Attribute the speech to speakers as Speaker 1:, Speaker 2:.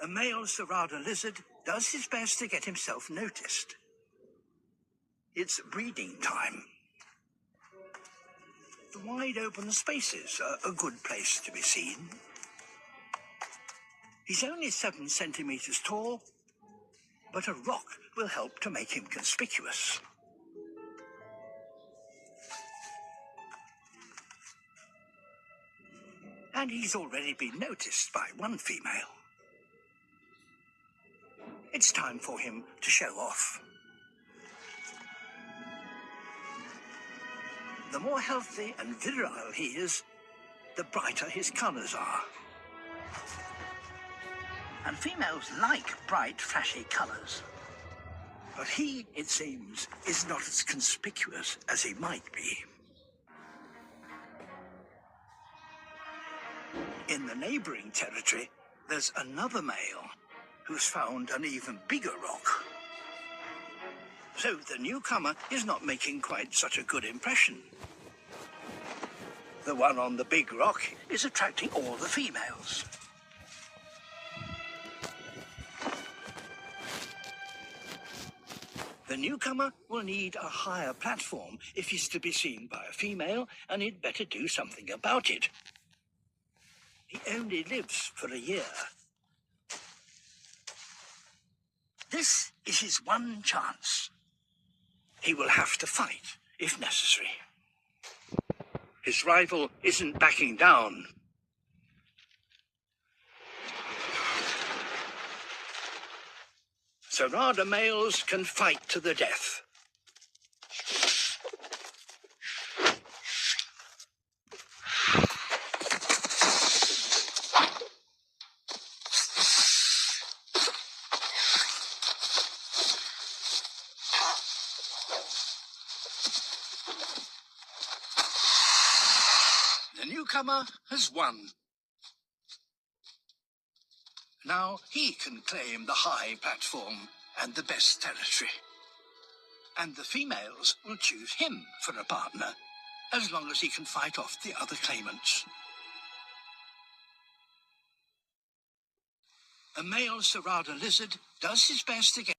Speaker 1: A male Sarada lizard does his best to get himself noticed. It's breeding time. The wide open spaces are a good place to be seen. He's only 7 centimeters tall, but a rock will help to make him conspicuous. And he's already been noticed by one female. It's time for him to show off. The more healthy and virile he is, the brighter his colours are. And females like bright, flashy colours. But he, it seems, is not as conspicuous as he might be. In the neighbouring territory, there's another male who's found an even bigger rock. So the newcomer is not making quite such a good impression. The one on the big rock is attracting all the females. The newcomer will need a higher platform if he's to be seen by a female, and he'd better do something about it. He only lives for a year. This is his one chance. He will have to fight, if necessary. His rival isn't backing down. Sarada males can fight to the death. The newcomer has won. Now he can claim the high platform and the best territory. And the females will choose him for a partner, as long as he can fight off the other claimants. A male Sarada lizard does his best to get